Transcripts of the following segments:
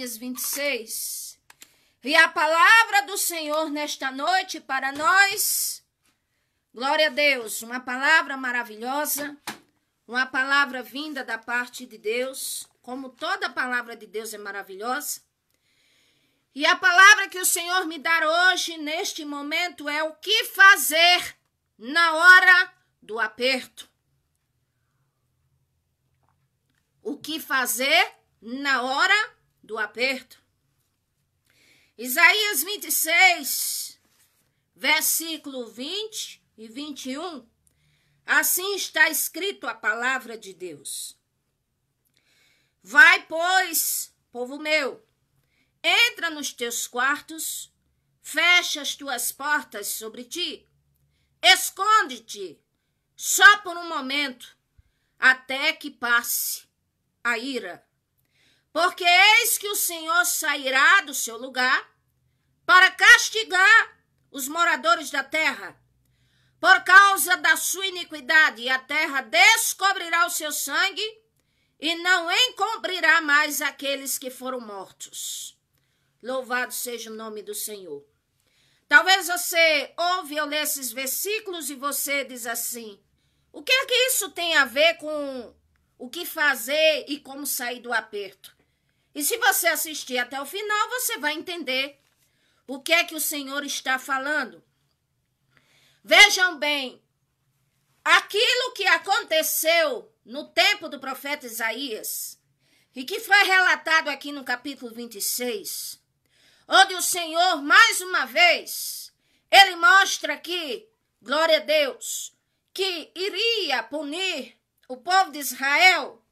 Isaías 26. E a palavra do Senhor nesta noite para nós, glória a Deus, uma palavra maravilhosa, uma palavra vinda da parte de Deus, como toda palavra de Deus é maravilhosa. E a palavra que o Senhor me dá hoje, neste momento, é o que fazer na hora do aperto. O que fazer na hora do aperto. Isaías 26, versículo 20 e 21. Assim está escrito a palavra de Deus. Vai, pois, povo meu, entra nos teus quartos, fecha as tuas portas sobre ti, esconde-te só por um momento, até que passe a ira. Porque eis que o Senhor sairá do seu lugar para castigar os moradores da terra, por causa da sua iniquidade, e a terra descobrirá o seu sangue e não encobrirá mais aqueles que foram mortos. Louvado seja o nome do Senhor. Talvez você ouve eu ler esses versículos e você diz assim, o que é que isso tem a ver com o que fazer e como sair do aperto? E se você assistir até o final, você vai entender o que é que o Senhor está falando. Vejam bem, aquilo que aconteceu no tempo do profeta Isaías, e que foi relatado aqui no capítulo 26, onde o Senhor, mais uma vez, ele mostra aqui, glória a Deus, que iria punir o povo de Israel,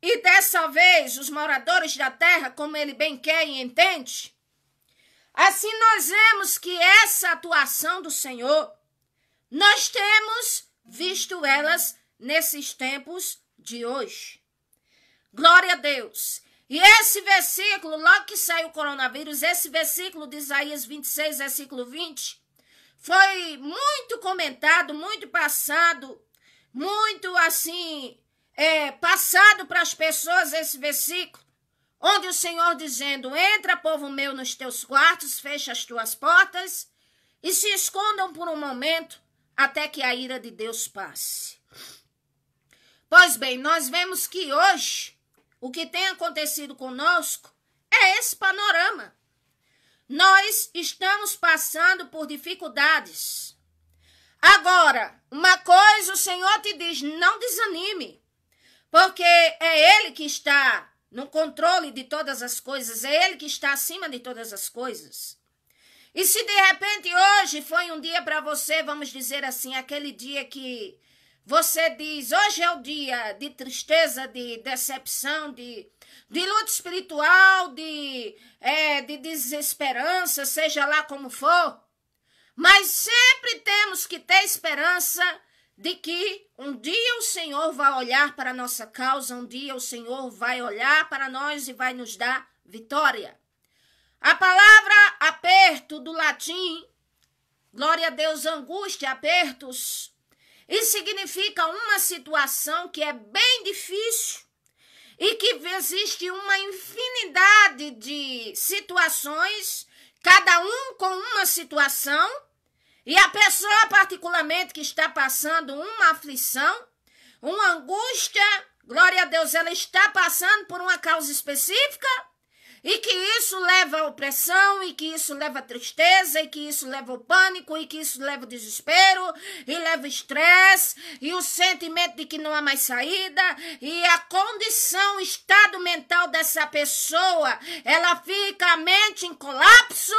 e dessa vez os moradores da terra, como ele bem quer e entende. Assim nós vemos que essa atuação do Senhor, nós temos visto elas nesses tempos de hoje. Glória a Deus. E esse versículo, logo que saiu o coronavírus, esse versículo de Isaías 26, versículo 20, foi muito comentado, muito passado, muito assim, passado para as pessoas esse versículo, onde o Senhor dizendo, entra, povo meu, nos teus quartos, fecha as tuas portas e se escondam por um momento até que a ira de Deus passe. Pois bem, nós vemos que hoje o que tem acontecido conosco é esse panorama. Nós estamos passando por dificuldades. Agora, uma coisa o Senhor te diz, não desanime, porque é Ele que está no controle de todas as coisas, é Ele que está acima de todas as coisas. E se de repente hoje foi um dia para você, vamos dizer assim, aquele dia que você diz, hoje é o dia de tristeza, de decepção, de luta espiritual, de desesperança, seja lá como for. Mas sempre temos que ter esperança de que um dia o Senhor vai olhar para a nossa causa, um dia o Senhor vai olhar para nós e vai nos dar vitória. A palavra aperto do latim, glória a Deus, angústia, apertos, isso significa uma situação que é bem difícil e que existe uma infinidade de situações, cada um com uma situação, e a pessoa particularmente que está passando uma aflição, uma angústia, glória a Deus, ela está passando por uma causa específica, e que isso leva à opressão, e que isso leva à tristeza, e que isso leva ao pânico, e que isso leva ao desespero, e leva ao estresse, e o sentimento de que não há mais saída, e a condição, o estado mental dessa pessoa, ela fica a mente em colapso,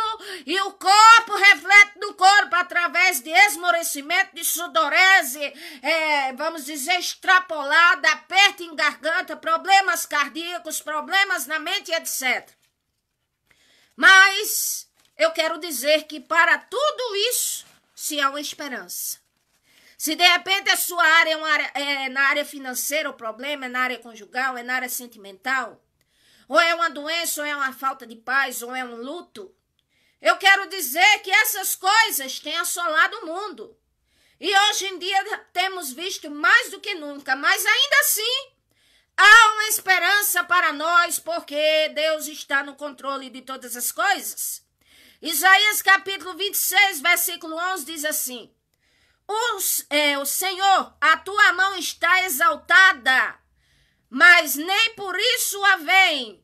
e o corpo reflete no corpo através de esmorecimento, de sudorese, vamos dizer, extrapolada, aperto em garganta, problemas cardíacos, problemas na mente, etc. Mas eu quero dizer que para tudo isso se há uma esperança. Se de repente a sua área é na área financeira, o problema é na área conjugal, é na área sentimental, ou é uma doença, ou é uma falta de paz, ou é um luto, eu quero dizer que essas coisas têm assolado o mundo. E hoje em dia temos visto mais do que nunca, mas ainda assim há uma esperança para nós, porque Deus está no controle de todas as coisas. Isaías capítulo 26, versículo 11 diz assim: o Senhor, a tua mão está exaltada, mas nem por isso a vem.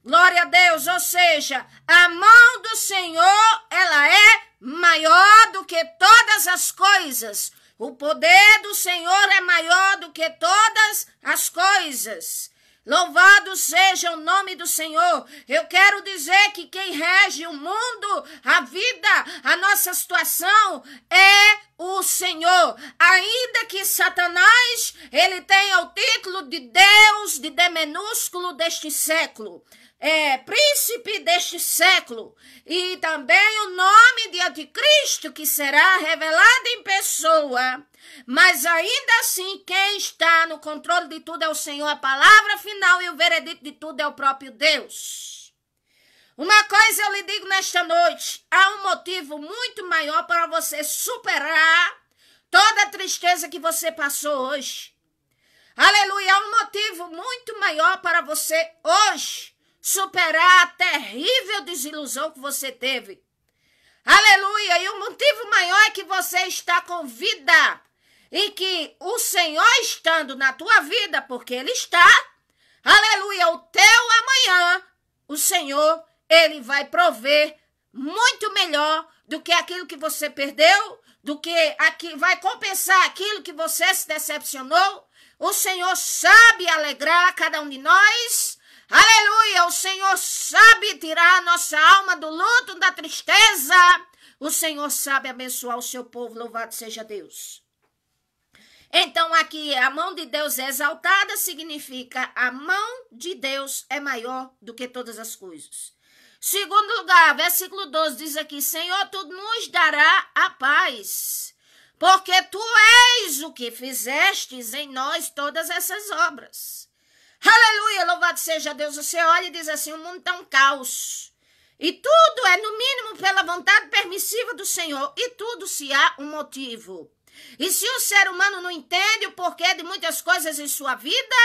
Glória a Deus, ou seja, a mão do Senhor, ela é maior do que todas as coisas. O poder do Senhor é maior do que todas as coisas. Louvado seja o nome do Senhor. Eu quero dizer que quem rege o mundo, a vida, a nossa situação é o Senhor. Ainda que Satanás, ele tenha o título de Deus, de D minúsculo deste século. Príncipe deste século, e também o nome de Anticristo, que será revelado em pessoa, mas ainda assim quem está no controle de tudo é o Senhor, a palavra final e o veredito de tudo é o próprio Deus. Uma coisa eu lhe digo nesta noite, há um motivo muito maior para você superar toda a tristeza que você passou hoje. Aleluia, há um motivo muito maior para você hoje superar a terrível desilusão que você teve. Aleluia! E o motivo maior é que você está com vida. E que o Senhor estando na tua vida, porque Ele está, aleluia, o teu amanhã, o Senhor, Ele vai prover muito melhor do que aquilo que você perdeu, do que vai compensar aquilo que você se decepcionou. O Senhor sabe alegrar cada um de nós. Aleluia, o Senhor sabe tirar a nossa alma do luto, da tristeza. O Senhor sabe abençoar o seu povo, louvado seja Deus. Então aqui a mão de Deus é exaltada, significa a mão de Deus é maior do que todas as coisas. Segundo lugar, versículo 12 diz aqui: Senhor, tu nos dará a paz, porque tu és o que fizestes em nós todas essas obras. Aleluia, louvado seja Deus. Você olha e diz assim: o mundo está um caos. E tudo é, no mínimo, pela vontade permissiva do Senhor. E tudo se há um motivo. E se o ser humano não entende o porquê de muitas coisas em sua vida,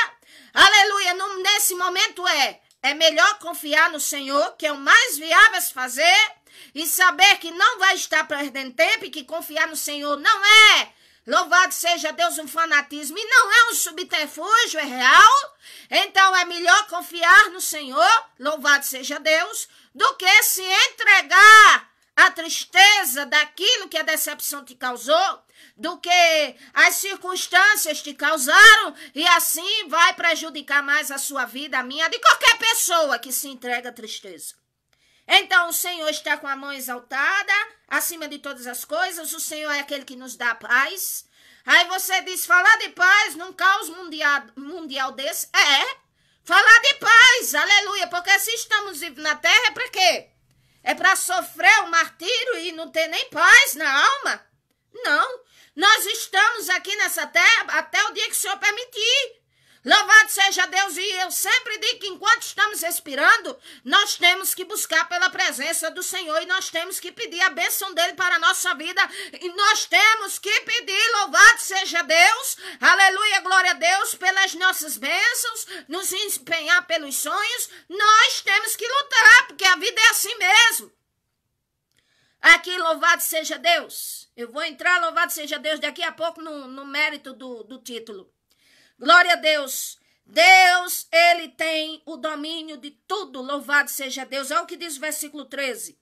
aleluia, nesse momento é melhor confiar no Senhor, que é o mais viável a se fazer, e saber que não vai estar perdendo tempo e que confiar no Senhor não é, louvado seja Deus, um fanatismo, e não é um subterfúgio, é real. Então é melhor confiar no Senhor, louvado seja Deus, do que se entregar à tristeza daquilo que a decepção te causou, do que as circunstâncias te causaram, e assim vai prejudicar mais a sua vida, a minha, de qualquer pessoa que se entrega à tristeza. Então o Senhor está com a mão exaltada, acima de todas as coisas. O Senhor é aquele que nos dá paz. Aí você diz: falar de paz num caos mundial desse? Falar de paz, aleluia, porque se estamos vivos na terra é para quê? É para sofrer o martírio e não ter nem paz na alma? Não, nós estamos aqui nessa terra até o dia que o Senhor permitir. Louvado seja Deus, e eu sempre digo que enquanto estamos respirando, nós temos que buscar pela presença do Senhor e nós temos que pedir a bênção dele para a nossa vida, e nós temos que pedir, louvado seja Deus, aleluia, glória a Deus, pelas nossas bênçãos, nos empenhar pelos sonhos. Nós temos que lutar, porque a vida é assim mesmo. Aqui, louvado seja Deus. Eu vou entrar, louvado seja Deus, daqui a pouco no mérito do título. Glória a Deus. Deus, ele tem o domínio de tudo. Louvado seja Deus. Olha o que diz o versículo 13.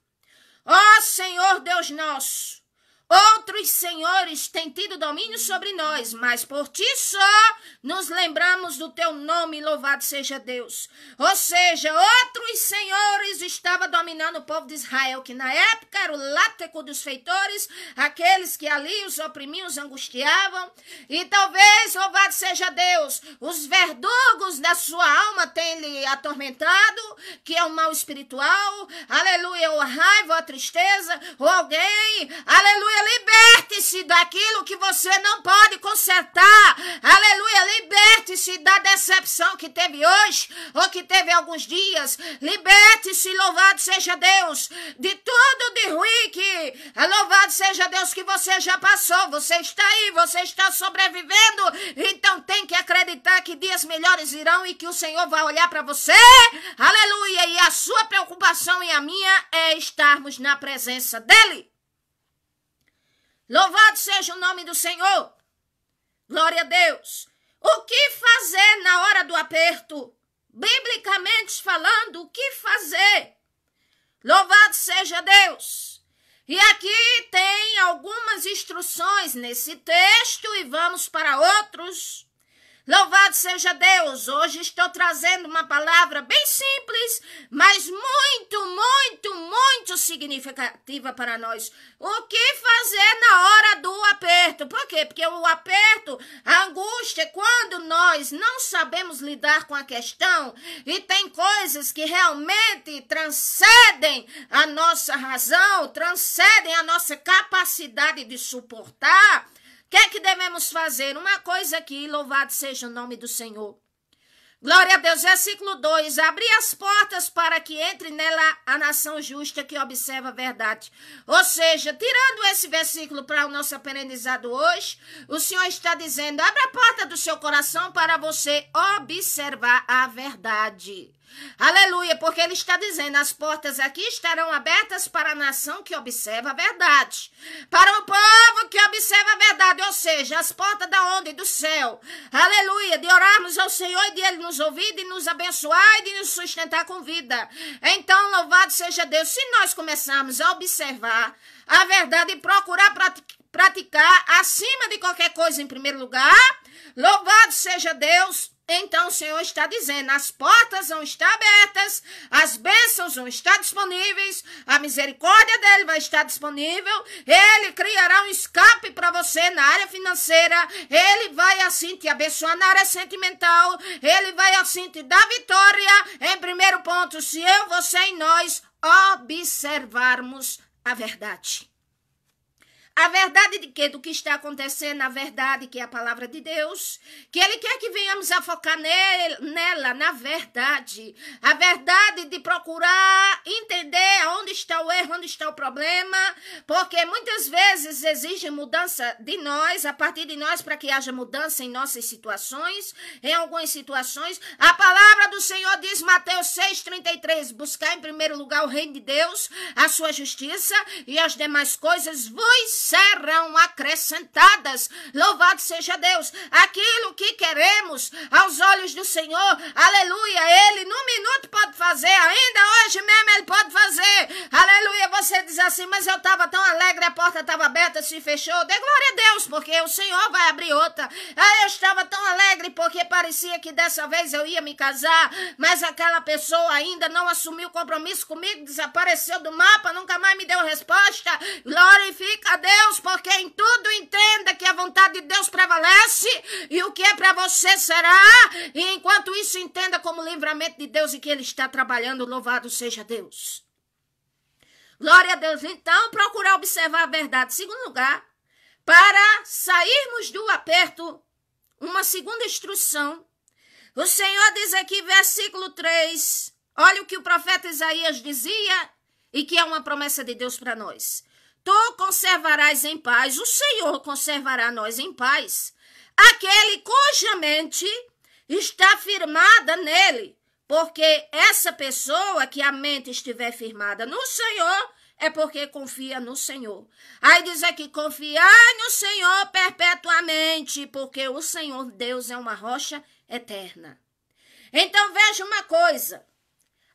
Ó Senhor Deus nosso, outros senhores têm tido domínio sobre nós, mas por ti só nos lembramos do teu nome, louvado seja Deus. Ou seja, outros senhores estavam dominando o povo de Israel, que na época era o láteco dos feitores, aqueles que ali os oprimiam, os angustiavam. E talvez, louvado seja Deus, os verdugos da sua alma tenham lhe atormentado, que é o mal espiritual, aleluia, ou a raiva, ou a tristeza, ou alguém, aleluia, Aleluia, liberte-se daquilo que você não pode consertar. Aleluia, liberte-se da decepção que teve hoje ou que teve alguns dias. Liberte-se, louvado seja Deus, de tudo de ruim que, louvado seja Deus, que você já passou. Você está aí, você está sobrevivendo. Então tem que acreditar que dias melhores irão e que o Senhor vai olhar para você. Aleluia, e a sua preocupação e a minha é estarmos na presença dEle. Louvado seja o nome do Senhor. Glória a Deus. O que fazer na hora do aperto? Biblicamente falando, o que fazer? Louvado seja Deus. E aqui tem algumas instruções nesse texto e vamos para outros. Louvado seja Deus, hoje estou trazendo uma palavra bem simples, mas muito significativa para nós. O que fazer na hora do aperto? Por quê? Porque o aperto, a angústia, quando nós não sabemos lidar com a questão e tem coisas que realmente transcendem a nossa razão, transcendem a nossa capacidade de suportar. O que é que devemos fazer? Uma coisa aqui, louvado seja o nome do Senhor. Glória a Deus, versículo 2. Abri as portas para que entre nela a nação justa que observa a verdade. Ou seja, tirando esse versículo para o nosso aprendizado hoje, o Senhor está dizendo, abra a porta do seu coração para você observar a verdade. Aleluia, porque ele está dizendo, as portas aqui estarão abertas para a nação que observa a verdade, para o povo que observa a verdade, ou seja, as portas da onde? Do céu. Aleluia, de orarmos ao Senhor e de Ele nos ouvir, de nos abençoar e de nos sustentar com vida. Então, louvado seja Deus, se nós começarmos a observar a verdade e procurar praticar acima de qualquer coisa em primeiro lugar, louvado seja Deus. Então o Senhor está dizendo, as portas vão estar abertas, as bênçãos vão estar disponíveis, a misericórdia dele vai estar disponível, ele criará um escape para você na área financeira, ele vai assim te abençoar na área sentimental, ele vai assim te dar vitória. Em primeiro ponto, se eu, você e nós observarmos a verdade. A verdade de quê? Do que está acontecendo, a verdade que é a palavra de Deus, que Ele quer que venhamos a focar nela, na verdade. A verdade de procurar entender onde está o erro, onde está o problema, porque muitas vezes exige mudança de nós, a partir de nós, para que haja mudança em nossas situações, em algumas situações. A palavra do Senhor diz, Mateus 6,33, buscar em primeiro lugar o reino de Deus, a sua justiça e as demais coisas vos serão acrescentadas. Louvado seja Deus. Aquilo que queremos aos olhos do Senhor, aleluia, Ele num minuto pode fazer, ainda hoje mesmo Ele pode fazer, aleluia. Você diz assim, mas eu estava tão alegre, a porta estava aberta, se fechou. Dê glória a Deus, porque o Senhor vai abrir outra. Eu estava tão alegre porque parecia que dessa vez eu ia me casar, mas aquela pessoa ainda não assumiu compromisso comigo, desapareceu do mapa, nunca mais me deu resposta. Glorifica a Deus, porque em tudo entenda que a vontade de Deus prevalece e o que é para você será. E enquanto isso, entenda como livramento de Deus e que Ele está trabalhando. Louvado seja Deus. Glória a Deus. Então, procurar observar a verdade. Segundo lugar, para sairmos do aperto, uma segunda instrução. O Senhor diz aqui, versículo 3, olha o que o profeta Isaías dizia e que é uma promessa de Deus para nós. Tu conservarás em paz, o Senhor conservará nós em paz, aquele cuja mente está firmada nele, porque essa pessoa que a mente estiver firmada no Senhor é porque confia no Senhor. Aí diz aqui, confiai no Senhor perpetuamente, porque o Senhor Deus é uma rocha eterna. Então veja uma coisa,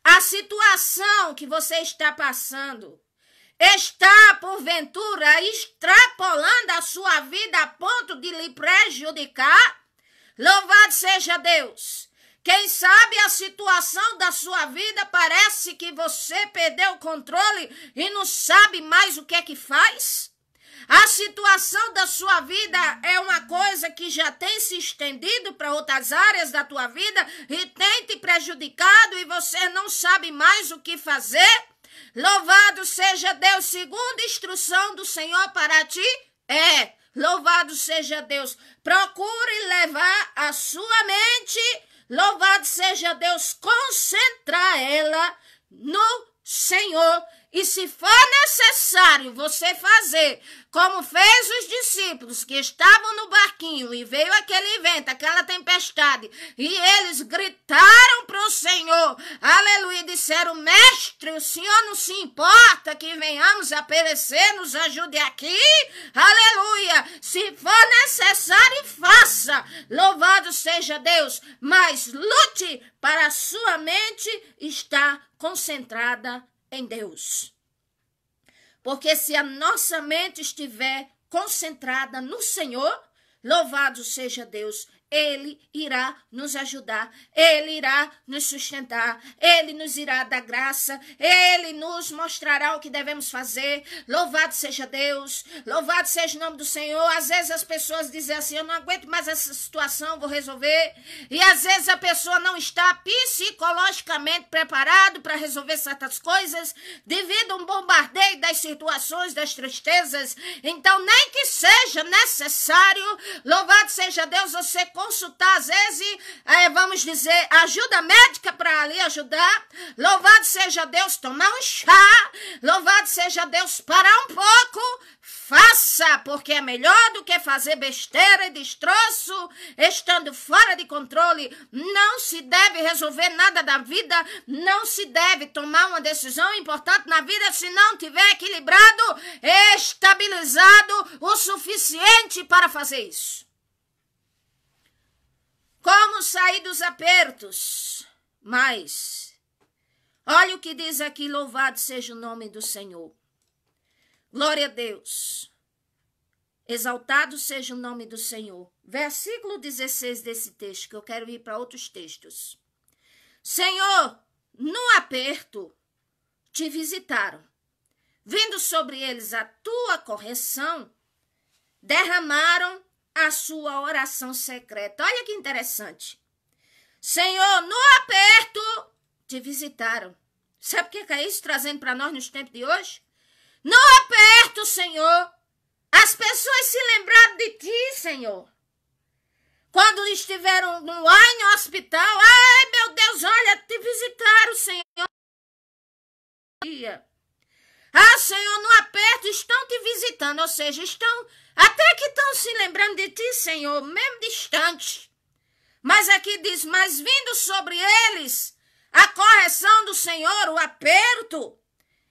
a situação que você está passando está, porventura, extrapolando a sua vida a ponto de lhe prejudicar? Louvado seja Deus. Quem sabe a situação da sua vida parece que você perdeu o controle e não sabe mais o que é que faz? A situação da sua vida é uma coisa que já tem se estendido para outras áreas da tua vida e tem te prejudicado e você não sabe mais o que fazer? Louvado seja Deus, segundo instrução do Senhor para ti, louvado seja Deus. Procure levar a sua mente, louvado seja Deus, concentrar ela no Senhor. E se for necessário você fazer como fez os discípulos que estavam no barquinho e veio aquele vento, aquela tempestade, e eles gritaram para o Senhor, aleluia, disseram: mestre, o Senhor não se importa que venhamos a perecer, nos ajude aqui, aleluia. Se for necessário, faça, louvado seja Deus, mas lute para a sua mente estar concentrada em Deus. Porque se a nossa mente estiver concentrada no Senhor, louvado seja Deus, Ele irá nos ajudar, Ele irá nos sustentar, Ele nos irá dar graça, Ele nos mostrará o que devemos fazer. Louvado seja Deus, louvado seja o nome do Senhor. Às vezes as pessoas dizem assim: eu não aguento mais essa situação, vou resolver. E às vezes a pessoa não está psicologicamente preparado para resolver certas coisas devido a um bombardeio das situações, das tristezas. Então, nem que seja necessário, louvado seja Deus, você consultar, às vezes, vamos dizer, ajuda médica para ali ajudar. Louvado seja Deus, tomar um chá. Louvado seja Deus, parar um pouco. Faça, porque é melhor do que fazer besteira e destroço, estando fora de controle. Não se deve resolver nada da vida, não se deve tomar uma decisão importante na vida se não tiver equilibrado, estabilizado o suficiente para fazer isso. Como sair dos apertos? Mas, olha o que diz aqui: louvado seja o nome do Senhor. Glória a Deus. Exaltado seja o nome do Senhor. Versículo 16 desse texto, que eu quero ir para outros textos. Senhor, no aperto te visitaram, vindo sobre eles a tua correção, derramaram a sua oração secreta. Olha que interessante. Senhor, no aperto te visitaram. Sabe o que é isso trazendo para nós nos tempos de hoje? No aperto, Senhor, as pessoas se lembraram de ti, Senhor. Quando estiveram no ar no hospital, ai meu Deus, olha, te visitaram, Senhor. Ah, Senhor, no aperto estão te visitando, ou seja, até que estão se lembrando de ti, Senhor, mesmo distante. Mas aqui diz: mas vindo sobre eles a correção do Senhor, o aperto,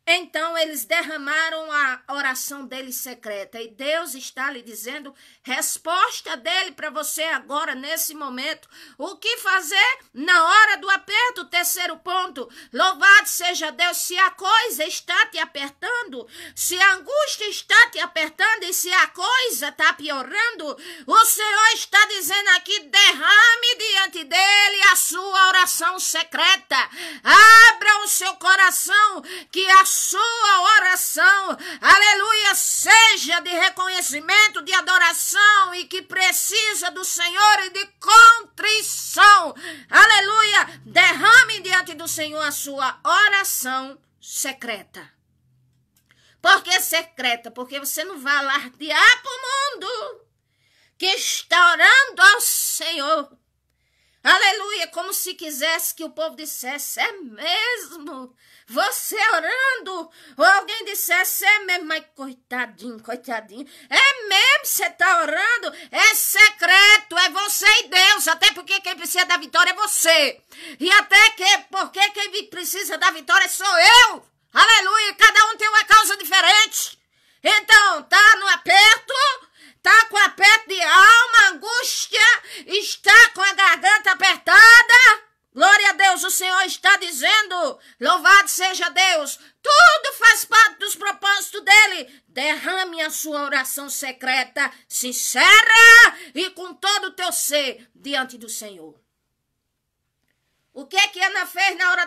então eles derramaram a oração deles secreta. E Deus está lhe dizendo, resposta dele para você agora, nesse momento. O que fazer na hora do aperto? Terceiro ponto. Louvado seja Deus. Se a coisa está te apertando, se a angústia está te apertando e se a coisa está piorando, o Senhor está dizendo aqui: derrame diante dele a sua oração secreta. Abra o seu coração, que a sua oração, aleluia, seja de reconhecimento, de adoração, e que precisa do Senhor e de contrição. Aleluia, derrame diante do Senhor a sua oração secreta. Por que secreta? Porque você não vai alardear para o mundo que está orando ao Senhor. Aleluia, como se quisesse que o povo dissesse: é mesmo? Você orando? Ou alguém dissesse: é mesmo? Mas coitadinho, coitadinho. É mesmo? Você está orando? É secreto, é você e Deus. Até porque quem precisa da vitória é você. E até porque quem precisa da vitória sou eu. Aleluia, cada um tem uma causa diferente. Então, tá no aperto, tá com aperto de alma, angústia, está com a garganta apertada. Glória a Deus, o Senhor está dizendo: louvado seja Deus, tudo faz parte dos propósitos dele. Derrame a sua oração secreta, sincera e com todo o teu ser diante do Senhor. O que Ana fez na hora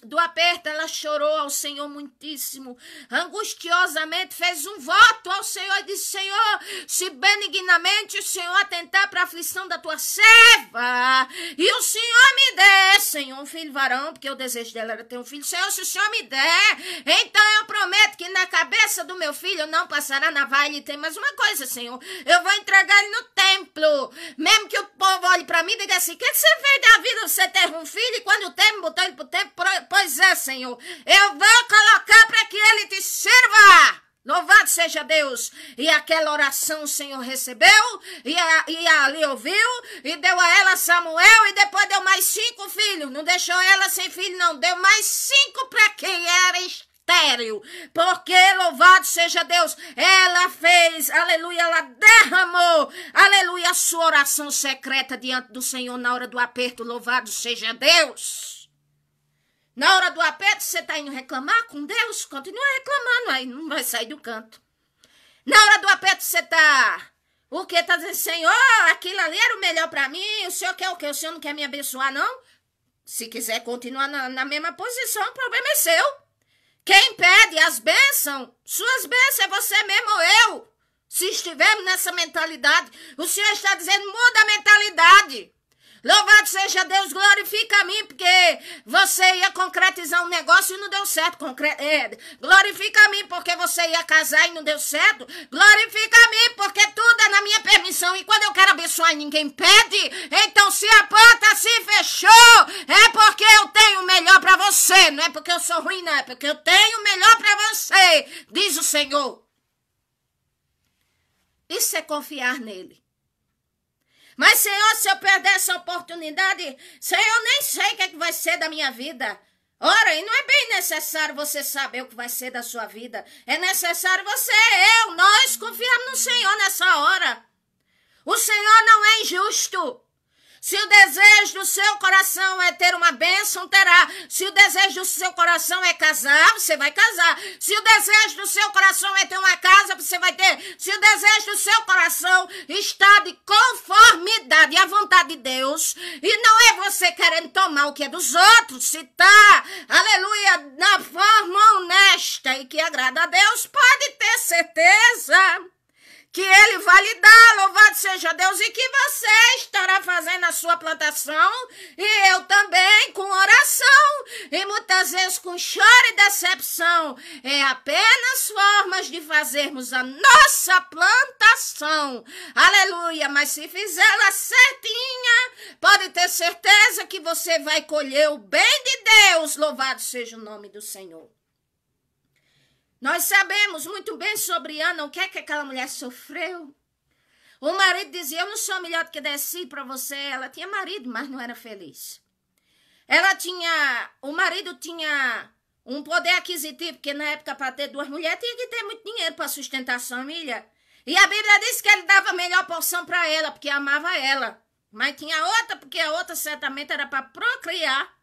do aperto? Ela chorou ao Senhor muitíssimo, angustiosamente fez um voto ao Senhor e disse: Senhor, se benignamente o Senhor atentar para a aflição da tua serva, e o Senhor me der, Senhor, um filho varão, porque o desejo dela era ter um filho. Senhor, se o Senhor me der, então eu prometo que na cabeça do meu filho não passará navalha. E tem mais uma coisa, Senhor, eu vou entregar ele no templo, mesmo que o povo olhe para mim e diga assim: o que você fez da vida, você ter um filho? E quando o tempo botou ele pro tempo, pois é, Senhor, eu vou colocar para que ele te sirva. Louvado seja Deus. E aquela oração o Senhor recebeu, e ali ouviu, e deu a ela Samuel, e depois deu mais 5 filhos. Não deixou ela sem filho, não. Deu mais 5 para quem era estéril. Porque, louvado seja Deus, ela fez, aleluia, ela derramou, aleluia, a sua oração secreta diante do Senhor na hora do aperto. Louvado seja Deus. Na hora do aperto, você está indo reclamar com Deus? Continua reclamando, aí não vai sair do canto. Na hora do aperto, você está... O que? Está dizendo: Senhor, aquilo ali era o melhor para mim, o Senhor quer o quê? O Senhor não quer me abençoar, não? Se quiser continuar na mesma posição, o problema é seu. Quem pede as bênçãos, suas bênçãos, é você mesmo ou eu. Se estivermos nessa mentalidade, o Senhor está dizendo: muda a mentalidade. Louvado seja Deus, glorifica a mim, porque você ia concretizar um negócio e não deu certo. Glorifica a mim, porque você ia casar e não deu certo. Glorifica a mim, porque tudo é na minha permissão. E quando eu quero abençoar e ninguém pede, então se a porta se fechou, é porque eu tenho o melhor para você. Não é porque eu sou ruim, não, é porque eu tenho o melhor para você, diz o Senhor. Isso é confiar nele. Mas, Senhor, se eu perder essa oportunidade, Senhor, eu nem sei o que é que vai ser da minha vida. Ora, e não é bem necessário você saber o que vai ser da sua vida. É necessário você, nós confiarmos no Senhor nessa hora. O Senhor não é injusto. Se o desejo do seu coração é ter uma bênção, terá. Se o desejo do seu coração é casar, você vai casar. Se o desejo do seu coração é ter uma casa, você vai ter. Se o desejo do seu coração está de conformidade à vontade de Deus, e não é você querendo tomar o que é dos outros, se está, aleluia, na forma honesta e que agrada a Deus, pode ter certeza que Ele vai lhe dar, louvado seja Deus, e que você estará fazendo a sua plantação, e eu também, com oração, e muitas vezes com choro e decepção. É apenas formas de fazermos a nossa plantação, aleluia, mas se fizer ela certinha, pode ter certeza que você vai colher o bem de Deus, louvado seja o nome do Senhor. Nós sabemos muito bem sobre Ana, o que é que aquela mulher sofreu. O marido dizia: eu não sou melhor do que desci para você. Ela tinha marido, mas não era feliz. O marido tinha um poder aquisitivo, porque na época para ter 2 mulheres tinha que ter muito dinheiro para sustentar a família. E a Bíblia diz que ele dava a melhor porção para ela, porque amava ela. Mas tinha outra, porque a outra certamente era para procriar.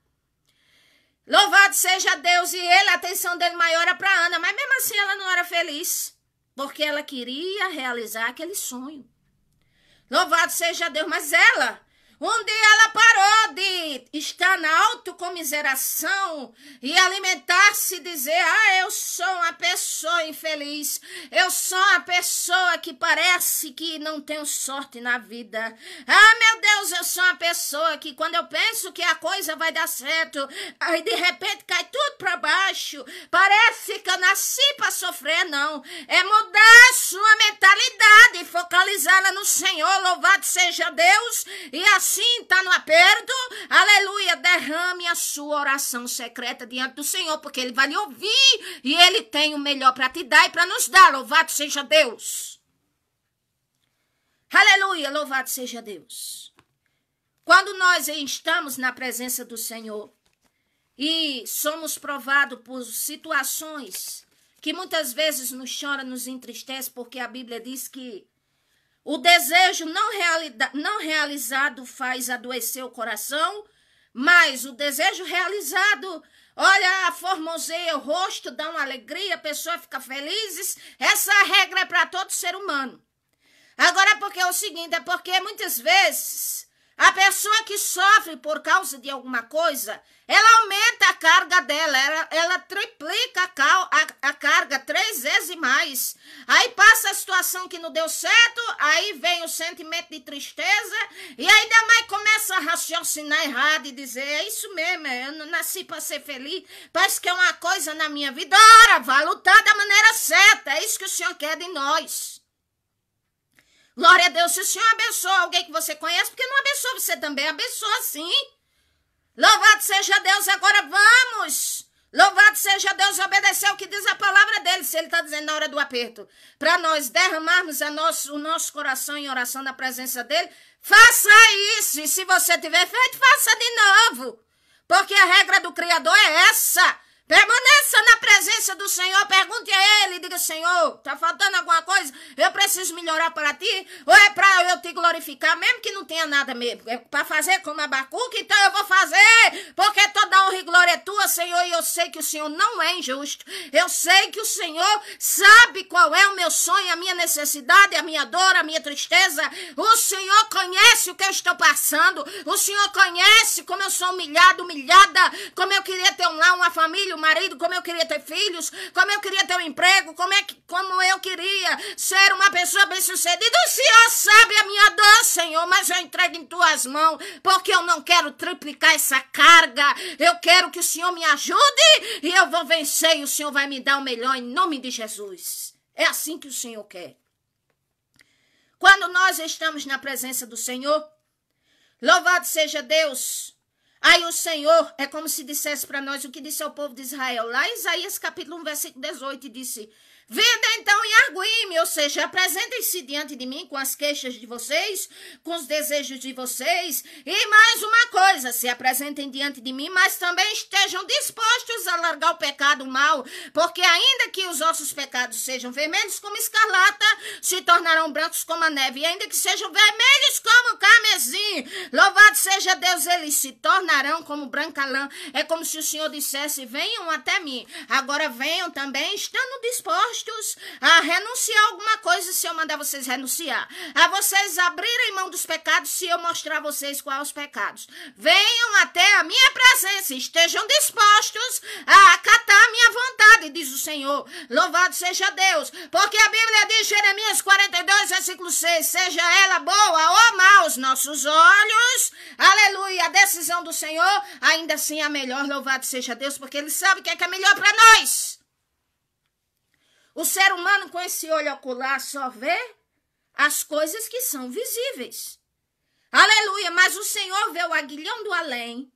Louvado seja Deus, e a atenção dele maior era para Ana, mas mesmo assim ela não era feliz, porque ela queria realizar aquele sonho. Louvado seja Deus, mas um dia ela parou de estar na autocomiseração e alimentar-se e dizer: eu sou uma pessoa infeliz, eu sou uma pessoa que parece que não tenho sorte na vida. Meu Deus, eu sou uma pessoa que quando eu penso que a coisa vai dar certo, aí de repente cai tudo para baixo. Parece que eu nasci para sofrer, não. É mudar a sua mentalidade e focalizá-la no Senhor, louvado seja Deus, e assim está no aperto, aleluia, derrame a sua oração secreta diante do Senhor, porque Ele vai lhe ouvir e Ele tem o melhor para te dar e para nos dar, louvado seja Deus. Aleluia, louvado seja Deus. Quando nós estamos na presença do Senhor e somos provados por situações que muitas vezes nos chora, nos entristece, porque a Bíblia diz que o desejo não realizado faz adoecer o coração, mas o desejo realizado, olha, formoseia o rosto, dá uma alegria, a pessoa fica feliz. Essa regra é para todo ser humano. Agora, porque é o seguinte, é porque muitas vezes A pessoa que sofre por causa de alguma coisa, ela aumenta a carga dela, ela triplica a carga 3 vezes mais. Aí passa a situação que não deu certo, aí vem o sentimento de tristeza, e ainda mais começa a raciocinar errado e dizer, é isso mesmo, eu não nasci para ser feliz, parece que é uma coisa na minha vida. Ora, vá lutar da maneira certa, é isso que o Senhor quer de nós. Glória a Deus, se o Senhor abençoa alguém que você conhece, porque não abençoa você também, abençoa sim. Louvado seja Deus, agora vamos. Louvado seja Deus, obedecer o que diz a palavra dele, se ele está dizendo na hora do aperto. Para nós derramarmos o nosso coração em oração na presença dele, faça isso. E se você tiver feito, faça de novo. Porque a regra do Criador é essa. Permaneça na presença do Senhor, pergunte a ele, diga, Senhor, está faltando alguma coisa? Eu preciso melhorar para ti? Ou é para eu te glorificar, mesmo que não tenha nada mesmo? É para fazer como Abacuque? Então eu vou fazer, porque toda honra e glória é tua, Senhor, e eu sei que o Senhor não é injusto. Eu sei que o Senhor sabe qual é o meu sonho, a minha necessidade, a minha dor, a minha tristeza. O Senhor conhece o que eu estou passando. O Senhor conhece como eu sou humilhada, como eu queria ter um lar, uma família, um marido, como eu queria ter filhos, como eu queria ter um emprego, como eu queria ser uma pessoa bem-sucedida. O Senhor sabe a minha dor, Senhor, mas eu entrego em tuas mãos, porque eu não quero triplicar essa carga. Eu quero que o Senhor me ajude e eu vou vencer e o Senhor vai me dar o melhor em nome de Jesus. É assim que o Senhor quer. Quando nós estamos na presença do Senhor, louvado seja Deus. Aí o Senhor é como se dissesse para nós o que disse ao povo de Israel. Lá em Isaías capítulo 1, versículo 18, disse, venda então e arguime, ou seja, apresentem-se diante de mim com as queixas de vocês, com os desejos de vocês. E mais uma coisa, se apresentem diante de mim, mas também estejam dispostos a largar o pecado mal, porque ainda que os vossos pecados sejam vermelhos como escarlata, se tornarão brancos como a neve, e ainda que sejam vermelhos como carmesim, louvado seja Deus, eles se tornarão como branca lã. É como se o Senhor dissesse, venham até mim, agora venham também estando dispostos a renunciar a alguma coisa se eu mandar vocês renunciar, a vocês abrirem mão dos pecados se eu mostrar a vocês quais os pecados. Venham até a minha presença, estejam dispostos a acatar a minha vontade, diz o Senhor. Louvado seja Deus, porque a Bíblia diz, Jeremias 42, versículo 6, seja ela boa ou má aos nossos olhos, aleluia, a decisão do Senhor, ainda assim a melhor, louvado seja Deus, porque Ele sabe o que é melhor para nós. O ser humano com esse olho ocular só vê as coisas que são visíveis. Aleluia, mas o Senhor vê o aguilhão do além.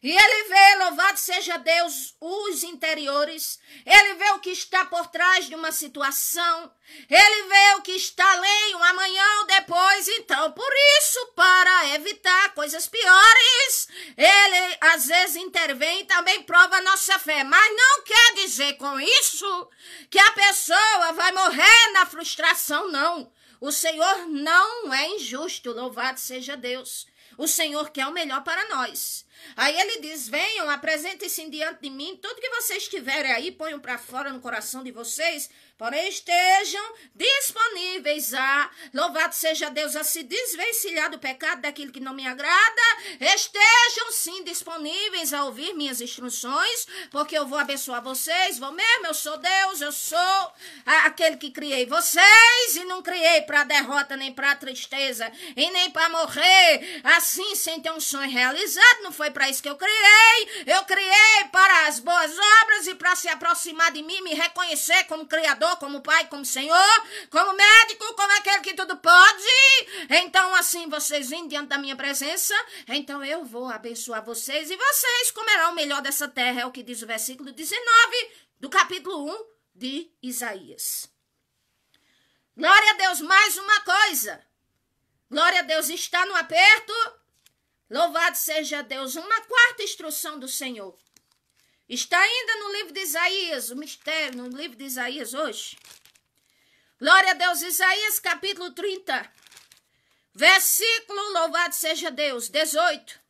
E Ele vê, louvado seja Deus, os interiores. Ele vê o que está por trás de uma situação. Ele vê o que está além, um amanhã ou depois. Então, por isso, para evitar coisas piores, Ele às vezes intervém e também prova a nossa fé. Mas não quer dizer com isso que a pessoa vai morrer na frustração, não. O Senhor não é injusto, louvado seja Deus. O Senhor quer o melhor para nós. Aí ele diz, venham, apresentem-se diante de mim, tudo que vocês tiverem aí, ponham para fora no coração de vocês, porém estejam disponíveis a, louvado seja Deus, a se desvencilhar do pecado, daquilo que não me agrada, estejam sim disponíveis a ouvir minhas instruções, porque eu vou abençoar vocês, vou mesmo, eu sou Deus, eu sou aquele que criei vocês, e não criei para derrota, nem para tristeza, e nem para morrer, assim, sem ter um sonho realizado, não foi para isso que eu criei para as boas obras e para se aproximar de mim, me reconhecer como Criador, como Pai, como Senhor, como médico, como aquele que tudo pode. Então assim vocês vêm diante da minha presença, então eu vou abençoar vocês e vocês comerão o melhor dessa terra, é o que diz o versículo 19 do capítulo 1 de Isaías. Glória a Deus, mais uma coisa. Glória a Deus, está no aperto. Louvado seja Deus. Uma quarta instrução do Senhor. Está ainda no livro de Isaías, o mistério no livro de Isaías hoje. Glória a Deus, Isaías capítulo 30, versículo, louvado seja Deus, 18.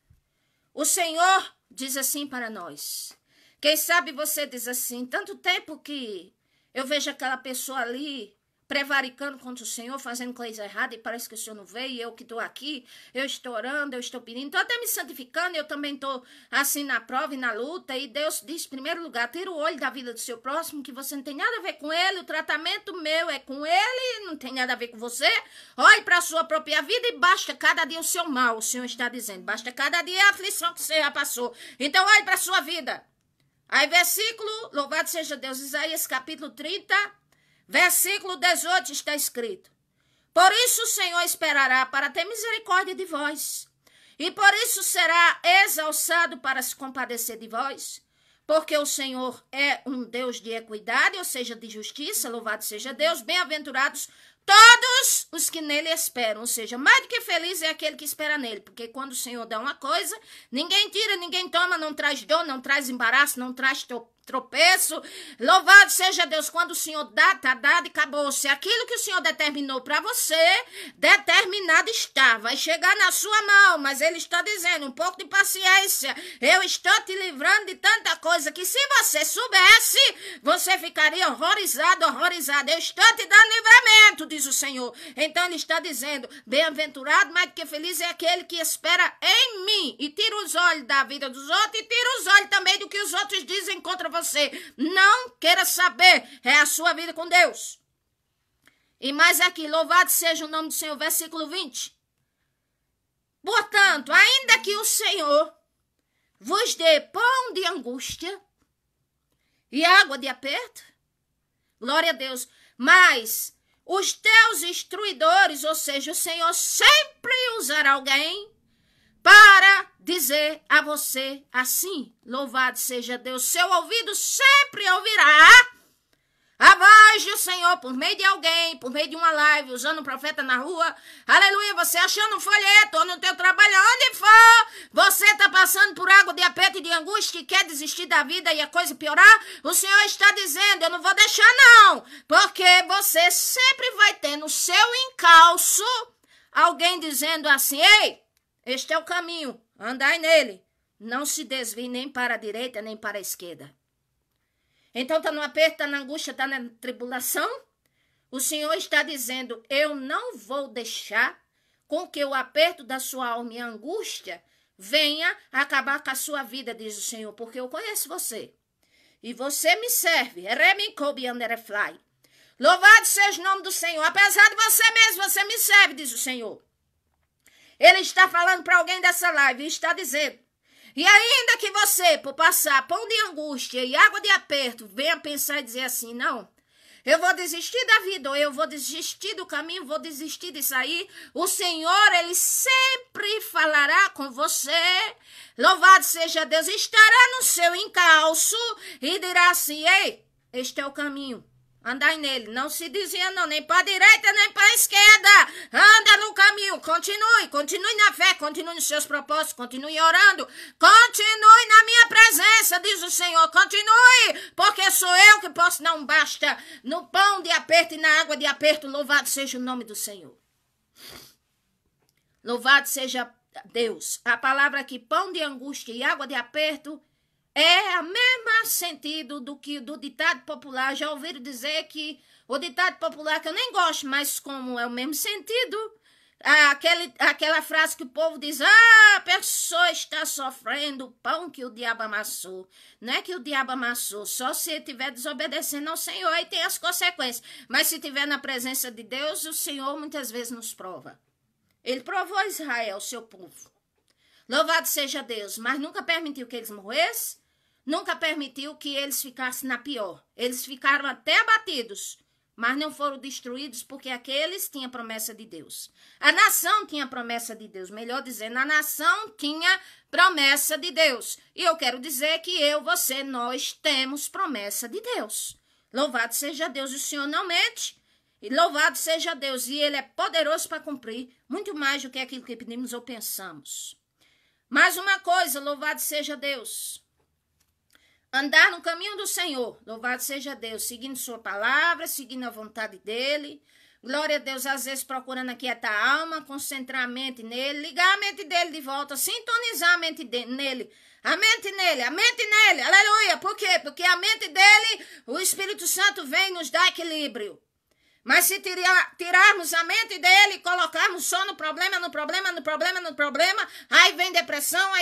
O Senhor diz assim para nós. Quem sabe você diz assim, tanto tempo que eu vejo aquela pessoa ali prevaricando contra o Senhor, fazendo coisa errada, e parece que o Senhor não veio, e eu que estou aqui, eu estou orando, eu estou pedindo, estou até me santificando, eu também estou assim na prova e na luta, e Deus diz, em primeiro lugar, tira o olho da vida do seu próximo, que você não tem nada a ver com ele, o tratamento meu é com ele, não tem nada a ver com você, olhe para a sua própria vida e basta cada dia o seu mal, o Senhor está dizendo, basta cada dia a aflição que você já passou, então olhe para a sua vida. Aí versículo, louvado seja Deus, Isaías capítulo 30, versículo 18 está escrito: por isso o Senhor esperará para ter misericórdia de vós, e por isso será exalçado para se compadecer de vós, porque o Senhor é um Deus de equidade, ou seja, de justiça, louvado seja Deus, bem-aventurados todos os que nele esperam, ou seja, mais do que feliz é aquele que espera nele, porque quando o Senhor dá uma coisa, ninguém tira, ninguém toma, não traz dor, não traz embaraço, não traz tropeço. Louvado seja Deus, quando o Senhor dá, tá dado e acabou-se. Aquilo que o Senhor determinou para você, determinado está, vai chegar na sua mão, mas ele está dizendo, um pouco de paciência, eu estou te livrando de tanta coisa que se você soubesse, você ficaria horrorizado, eu estou te dando livramento, diz o Senhor. Então ele está dizendo, bem-aventurado, mais do que feliz é aquele que espera em mim, e tira os olhos da vida dos outros, e tira os olhos também do que os outros dizem contra você. Não queira saber, é a sua vida com Deus. E mais aqui, louvado seja o nome do Senhor, versículo 20. Portanto, ainda que o Senhor vos dê pão de angústia e água de aperto, glória a Deus, mas os teus instruidores, ou seja, o Senhor sempre usará alguém para dizer a você assim, louvado seja Deus, seu ouvido sempre ouvirá a voz do Senhor por meio de alguém, por meio de uma live, usando um profeta na rua, aleluia, você achando um folheto, ou no teu trabalho, onde for, você está passando por água de aperto e de angústia e quer desistir da vida e a coisa piorar, o Senhor está dizendo, eu não vou deixar não, porque você sempre vai ter no seu encalço alguém dizendo assim, ei, este é o caminho, andai nele. Não se desvie nem para a direita, nem para a esquerda. Então está no aperto, está na angústia, está na tribulação. O Senhor está dizendo, eu não vou deixar com que o aperto da sua alma e a angústia venha acabar com a sua vida, diz o Senhor, porque eu conheço você. E você me serve. Louvado seja o nome do Senhor. Apesar de você mesmo, você me serve, diz o Senhor. Ele está falando para alguém dessa live e está dizendo, e ainda que você, por passar pão de angústia e água de aperto, venha pensar e dizer assim, não, eu vou desistir da vida, ou eu vou desistir do caminho, vou desistir disso aí, o Senhor, ele sempre falará com você, louvado seja Deus, estará no seu encalço e dirá assim, ei, este é o caminho. Andai nele, não se desvia não, nem para a direita, nem para a esquerda. Anda no caminho, continue na fé, continue nos seus propósitos, continue orando. Continue na minha presença, diz o Senhor, continue, porque sou eu que posso dar um basta no pão de aperto e na água de aperto. Louvado seja o nome do Senhor. Louvado seja Deus. A palavra aqui, pão de angústia e água de aperto, é o mesmo sentido do que do ditado popular. Já ouviram dizer que o ditado popular, que eu nem gosto, mas como é o mesmo sentido, aquela frase que o povo diz, a pessoa está sofrendo o pão que o diabo amassou. Não é que o diabo amassou, só se ele estiver desobedecendo ao Senhor e tem as consequências. Mas se estiver na presença de Deus, o Senhor muitas vezes nos prova. Ele provou Israel, seu povo. Louvado seja Deus, mas nunca permitiu que eles morressem. Nunca permitiu que eles ficassem na pior. Eles ficaram até abatidos, mas não foram destruídos porque aqueles tinham promessa de Deus. A nação tinha promessa de Deus. Melhor dizendo, a nação tinha promessa de Deus. E eu quero dizer que eu, você, nós temos promessa de Deus. Louvado seja Deus, o Senhor não mente. E louvado seja Deus, e Ele é poderoso para cumprir muito mais do que aquilo que pedimos ou pensamos. Mais uma coisa, louvado seja Deus. Andar no caminho do Senhor, louvado seja Deus, seguindo sua palavra, seguindo a vontade dEle. Glória a Deus, às vezes procurando aquietar a alma, concentrar a mente nele, ligar a mente dele de volta, sintonizar a mente nele. A mente nele, aleluia. Por quê? Porque a mente dele, o Espírito Santo vem e nos dá equilíbrio. Mas se tirarmos a mente dele e colocarmos só no problema, aí vem depressão,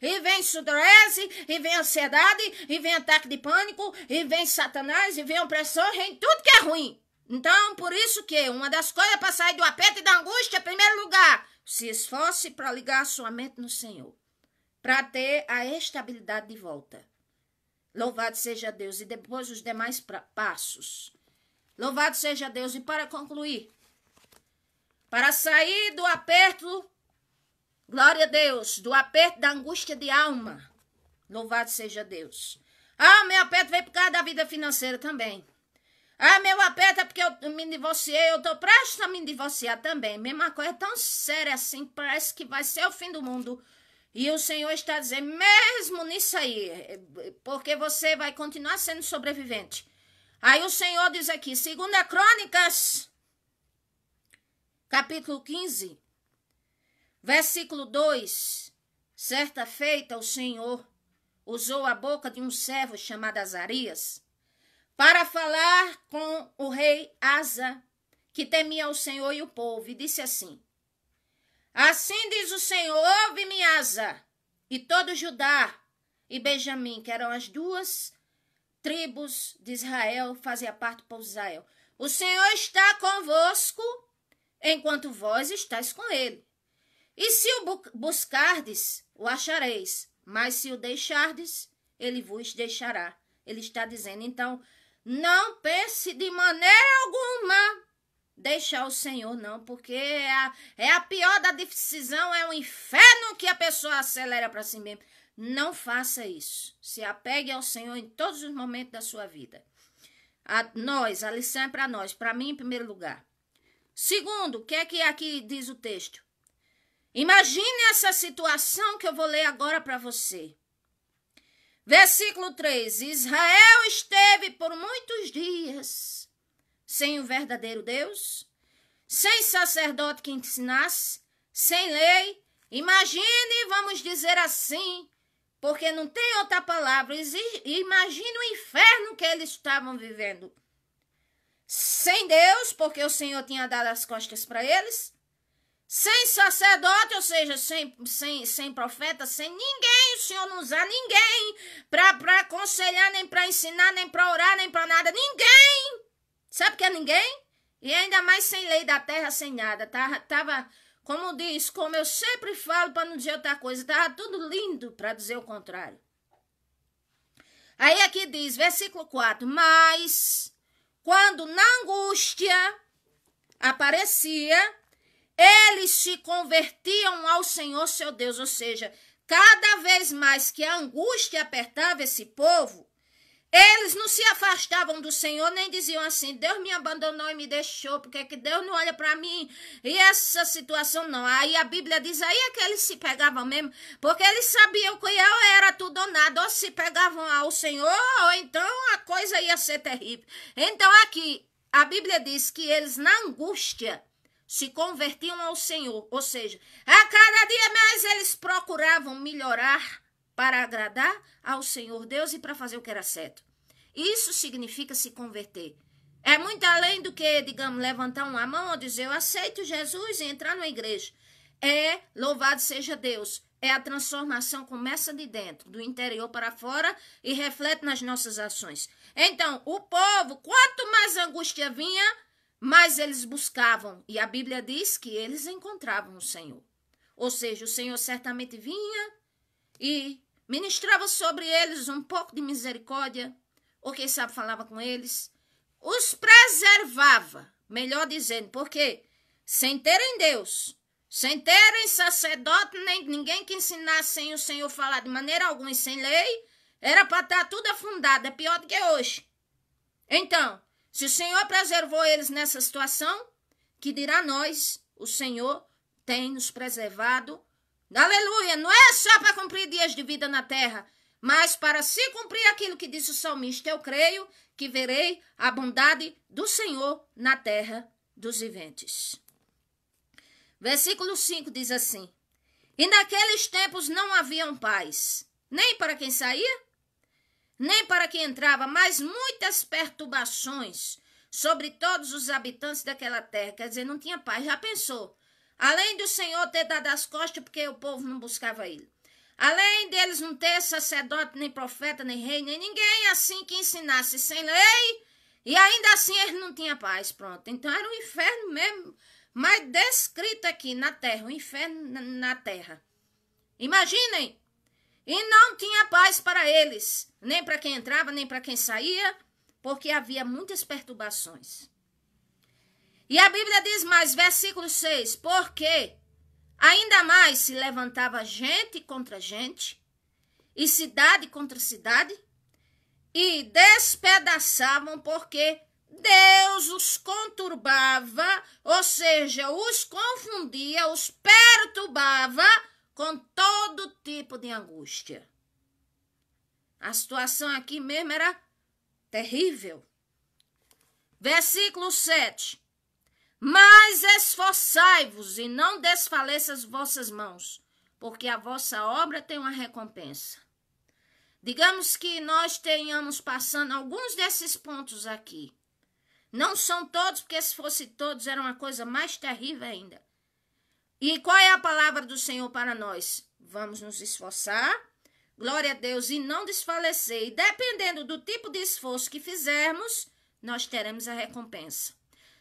e vem sudorese, e vem ansiedade, e vem ataque de pânico, e vem Satanás, e vem opressão, e vem tudo que é ruim. Então, por isso que uma das coisas para sair do aperto e da angústia, em primeiro lugar, se esforce para ligar a sua mente no Senhor, para ter a estabilidade de volta. Louvado seja Deus. E depois os demais passos. Louvado seja Deus. E para concluir, para sair do aperto, glória a Deus, do aperto da angústia de alma. Louvado seja Deus. Meu aperto veio por causa da vida financeira também. Meu aperto é porque eu me divorciei, eu estou prestes a me divorciar também. Mesma coisa tão séria assim, parece que vai ser o fim do mundo. E o Senhor está dizendo, mesmo nisso aí, porque você vai continuar sendo sobrevivente. Aí o Senhor diz aqui, 2 Crônicas, capítulo 15, versículo 2. Certa feita o Senhor usou a boca de um servo chamado Azarias para falar com o rei Asa, que temia o Senhor e o povo, e disse assim, assim diz o Senhor, ouve-me, Asa, e todo Judá e Benjamim, que eram as duas tribos de Israel, fazia parte do povo de Israel. O Senhor está convosco, enquanto vós estáis com ele. E se o buscardes, o achareis, mas se o deixardes, ele vos deixará. Ele está dizendo, então, não pense de maneira alguma deixar o Senhor, não, porque é a pior da decisão, é um inferno que a pessoa acelera para si mesmo. Não faça isso. Se apegue ao Senhor em todos os momentos da sua vida. A lição é para nós, para mim em primeiro lugar. Segundo, o que é que aqui diz o texto? Imagine essa situação que eu vou ler agora para você. Versículo 3. Israel esteve por muitos dias sem o verdadeiro Deus, sem sacerdote que ensinasse, sem lei. Imagine, vamos dizer assim, porque não tem outra palavra, imagine o inferno que eles estavam vivendo. Sem Deus, porque o Senhor tinha dado as costas para eles, sem sacerdote, ou seja, sem profeta, sem ninguém, o Senhor não usa ninguém para aconselhar, nem para ensinar, nem para orar, nem para nada, ninguém. Sabe o que é ninguém? E ainda mais sem lei da terra, sem nada. Tava, como eu sempre falo para não dizer outra coisa, estava tudo lindo para dizer o contrário. Aí aqui diz, versículo 4, mas quando na angústia aparecia, eles se convertiam ao Senhor seu Deus, ou seja, cada vez mais que a angústia apertava esse povo, eles não se afastavam do Senhor, nem diziam assim, Deus me abandonou e me deixou, porque que Deus não olha para mim, e essa situação não. Aí a Bíblia diz, aí é que eles se pegavam mesmo, porque eles sabiam que eu era tudo ou nada, ou se pegavam ao Senhor, ou então a coisa ia ser terrível. Então aqui, a Bíblia diz que eles na angústia se convertiam ao Senhor, ou seja, a cada dia mais eles procuravam melhorar para agradar ao Senhor Deus e para fazer o que era certo. Isso significa se converter. É muito além do que, digamos, levantar uma mão ou dizer, eu aceito Jesus e entrar numa igreja. Louvado seja Deus, a transformação começa de dentro, do interior para fora e reflete nas nossas ações. Então, o povo, quanto mais angústia vinha, mais eles buscavam. E a Bíblia diz que eles encontravam o Senhor. Ou seja, o Senhor certamente vinha e ministrava sobre eles um pouco de misericórdia, ou quem sabe falava com eles, os preservava, melhor dizendo, porque sem terem Deus, sem terem sacerdote, nem ninguém que ensinasse sem o Senhor falar de maneira alguma e sem lei, era para estar tudo afundado, é pior do que hoje. Então, se o Senhor preservou eles nessa situação, que dirá nós, o Senhor tem nos preservado. Aleluia, não é só para cumprir dias de vida na terra, mas para se cumprir aquilo que disse o salmista, eu creio que verei a bondade do Senhor na terra dos viventes. Versículo 5 diz assim, e naqueles tempos não haviam paz, nem para quem saía, nem para para que entrava, mas muitas perturbações sobre todos os habitantes daquela terra. Quer dizer, não tinha paz. Já pensou? Além do Senhor ter dado as costas porque o povo não buscava ele. Além deles não ter sacerdote, nem profeta, nem rei, nem ninguém assim que ensinasse sem lei. E ainda assim eles não tinham paz. Pronto. Então era um inferno mesmo. Mas descrito aqui na terra. Um inferno na terra. Imaginem. E não tinha paz para eles. Nem para quem entrava, nem para quem saía. Porque havia muitas perturbações. E a Bíblia diz mais, versículo 6, porque ainda mais se levantava gente contra gente, e cidade contra cidade, e despedaçavam porque Deus os conturbava, ou seja, os confundia, os perturbava com todo tipo de angústia. A situação aqui mesmo era terrível. Versículo 7. Mas esforçai-vos e não desfaleça as vossas mãos, porque a vossa obra tem uma recompensa. Digamos que nós tenhamos passando alguns desses pontos aqui. Não são todos, porque se fosse todos era uma coisa mais terrível ainda. E qual é a palavra do Senhor para nós? Vamos nos esforçar, glória a Deus, e não desfalecer. E dependendo do tipo de esforço que fizermos, nós teremos a recompensa.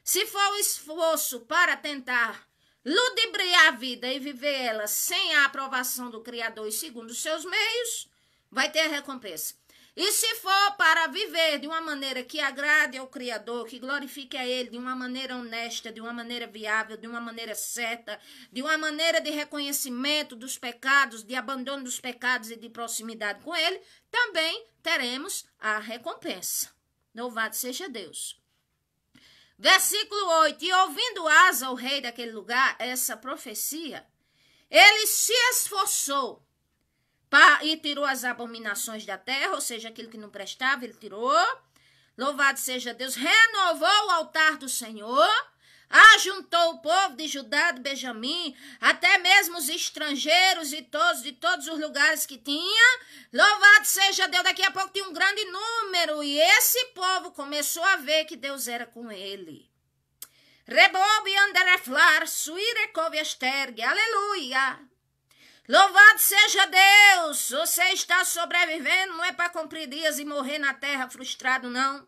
Se for o esforço para tentar ludibriar a vida e viver ela sem a aprovação do Criador e segundo os seus meios, vai ter a recompensa. E se for para viver de uma maneira que agrade ao Criador, que glorifique a Ele, de uma maneira honesta, de uma maneira viável, de uma maneira certa, de uma maneira de reconhecimento dos pecados, de abandono dos pecados e de proximidade com Ele, também teremos a recompensa. Louvado seja Deus. Versículo 8, e ouvindo Asa, o rei daquele lugar, essa profecia, ele se esforçou e tirou as abominações da terra, ou seja, aquilo que não prestava, ele tirou. Louvado seja Deus, renovou o altar do Senhor, ajuntou o povo de Judá, de Benjamim, até mesmo os estrangeiros e todos, de todos os lugares que tinha. Louvado seja Deus, daqui a pouco tinha um grande número, e esse povo começou a ver que Deus era com ele. Rebobi andereflar, suirecove astergue, aleluia. Louvado seja Deus, você está sobrevivendo, não é para cumprir dias e morrer na terra frustrado, não.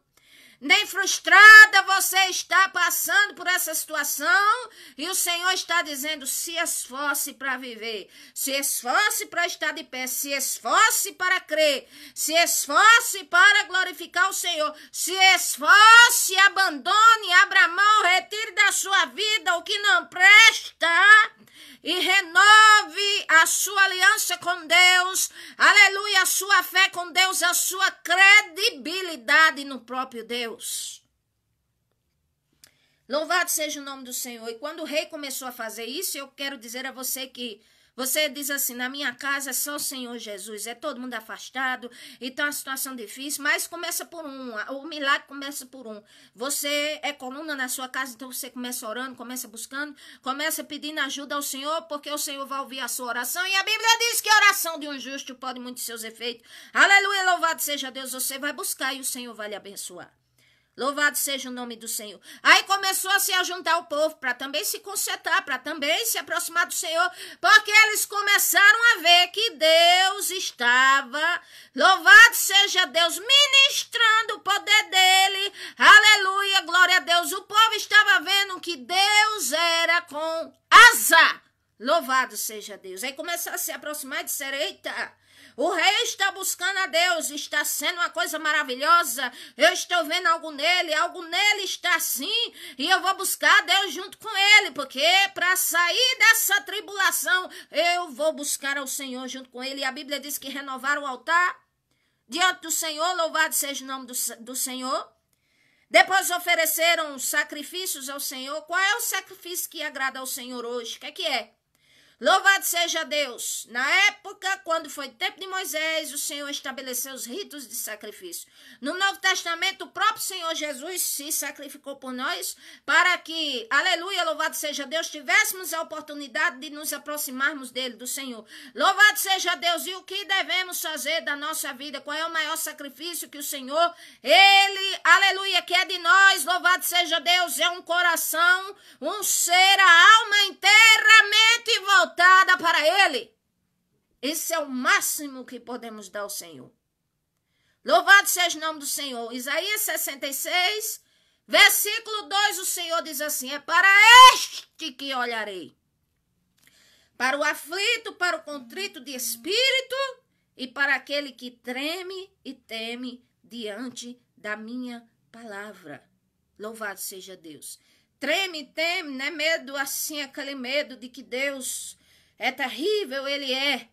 Nem frustrada você está passando por essa situação e o Senhor está dizendo, se esforce para viver, se esforce para estar de pé, se esforce para crer, se esforce para glorificar o Senhor, se esforce, abandone, abra mão, retire da sua vida o que não presta e renove a sua aliança com Deus, aleluia, a sua fé com Deus, a sua credibilidade no próprio Deus. Louvado seja o nome do Senhor. E quando o rei começou a fazer isso, eu quero dizer a você que você diz assim, na minha casa é só o Senhor Jesus, é todo mundo afastado, então a situação difícil, mas começa por um, o milagre começa por um. Você é coluna na sua casa, então você começa orando, começa buscando, começa pedindo ajuda ao Senhor, porque o Senhor vai ouvir a sua oração, e a Bíblia diz que a oração de um justo pode muito seus efeitos. Aleluia, louvado seja Deus, você vai buscar e o Senhor vai lhe abençoar. Louvado seja o nome do Senhor. Aí começou a se ajuntar o povo para também se consertar, para também se aproximar do Senhor, porque eles começaram a ver que Deus estava, louvado seja Deus, ministrando o poder dele. Aleluia, glória a Deus. O povo estava vendo que Deus era com Asa. Louvado seja Deus. Aí começaram a se aproximar e disseram, eita, o rei está buscando a Deus, está sendo uma coisa maravilhosa, eu estou vendo algo nele está assim, e eu vou buscar a Deus junto com ele, porque para sair dessa tribulação, eu vou buscar ao Senhor junto com ele, e a Bíblia diz que renovaram o altar diante do Senhor, louvado seja o nome do Senhor. Depois ofereceram sacrifícios ao Senhor. Qual é o sacrifício que agrada ao Senhor hoje? O que é? Louvado seja Deus. Na época, quando foi tempo de Moisés, o Senhor estabeleceu os ritos de sacrifício. No Novo Testamento, o próprio Senhor Jesus se sacrificou por nós para que, aleluia, louvado seja Deus, tivéssemos a oportunidade de nos aproximarmos dele, do Senhor. Louvado seja Deus. E o que devemos fazer da nossa vida? Qual é o maior sacrifício que o Senhor, ele, aleluia, quer de nós? Louvado seja Deus. É um coração, um ser, a alma inteiramente voltada para ele. Esse é o máximo que podemos dar ao Senhor. Louvado seja o nome do Senhor. Isaías 66, versículo 2, o Senhor diz assim: é para este que olharei, para o aflito, para o contrito de espírito e para aquele que treme e teme diante da minha palavra. Louvado seja Deus. Treme e teme, não é medo assim, aquele medo de que Deus é terrível, ele é.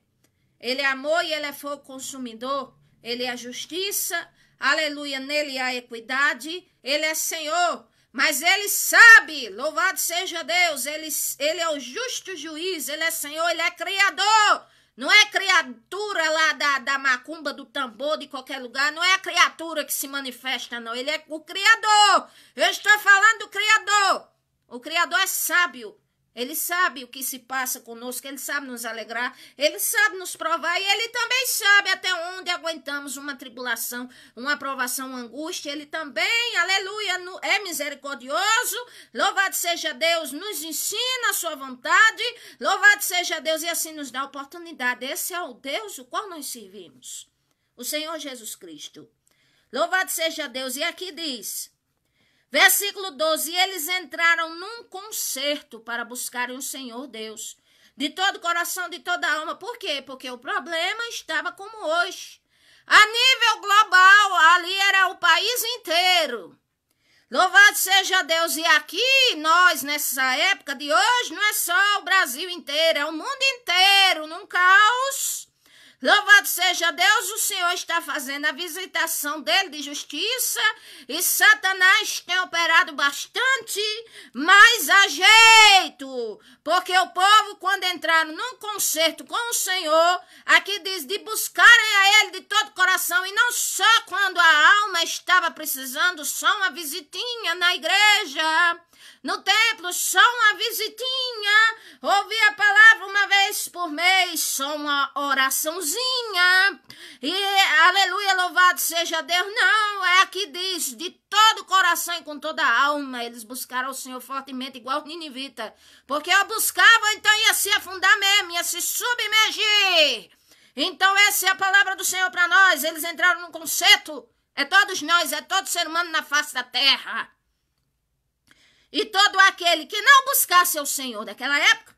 Ele é amor e ele é fogo consumidor. Ele é a justiça, aleluia, nele há equidade. Ele é Senhor, mas ele sabe, louvado seja Deus, ele é o justo juiz, ele é Senhor, ele é Criador. Não é criatura lá da macumba, do tambor, de qualquer lugar. Não é a criatura que se manifesta, não. Ele é o Criador. Eu estou falando do Criador. O Criador é sábio. Ele sabe o que se passa conosco. Ele sabe nos alegrar. Ele sabe nos provar. E ele também sabe até onde aguentamos uma tribulação, uma provação, uma angústia. Ele também, aleluia, é misericordioso. Louvado seja Deus, nos ensina a sua vontade. Louvado seja Deus e assim nos dá oportunidade. Esse é o Deus o qual nós servimos. O Senhor Jesus Cristo. Louvado seja Deus. E aqui diz... Versículo 12, e eles entraram num concerto para buscarem o Senhor Deus, de todo coração, de toda alma. Por quê? Porque o problema estava como hoje. A nível global, ali era o país inteiro. Louvado seja Deus. E aqui, nós, nessa época de hoje, não é só o Brasil inteiro, é o mundo inteiro, num caos. Louvado seja Deus, o Senhor está fazendo a visitação dele de justiça e Satanás tem operado bastante, mas a jeito, porque o povo, quando entraram num concerto com o Senhor, aqui diz de buscarem a ele de todo coração e não só quando a alma estava precisando, só uma visitinha na igreja. No templo, só uma visitinha, ouvir a palavra uma vez por mês, só uma oraçãozinha, e aleluia, louvado seja Deus. Não, é aqui diz, de todo o coração e com toda a alma, eles buscaram o Senhor fortemente, igual o ninivita, porque eu buscava, então ia se afundar mesmo, ia se submergir. Então essa é a palavra do Senhor para nós. Eles entraram num concerto, é todos nós, é todo ser humano na face da terra. E todo aquele que não buscasse o Senhor daquela época,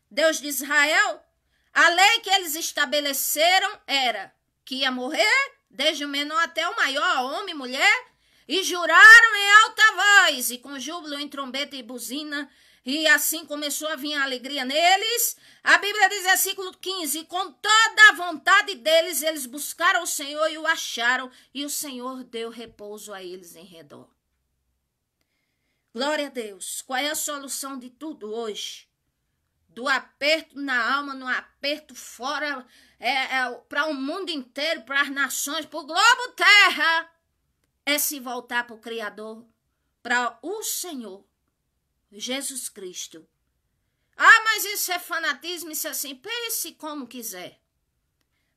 Deus de Israel, a lei que eles estabeleceram era que ia morrer, desde o menor até o maior, homem e mulher, e juraram em alta voz, e com júbilo em trombeta e buzina, e assim começou a vir a alegria neles. A Bíblia diz, versículo 15, e com toda a vontade deles, eles buscaram o Senhor e o acharam, e o Senhor deu repouso a eles em redor. Glória a Deus. Qual é a solução de tudo hoje? Do aperto na alma, no aperto fora, para o mundo inteiro, para as nações, para o globo terra, é se voltar para o Criador, para o Senhor, Jesus Cristo. Ah, mas isso é fanatismo, isso é assim, pense como quiser.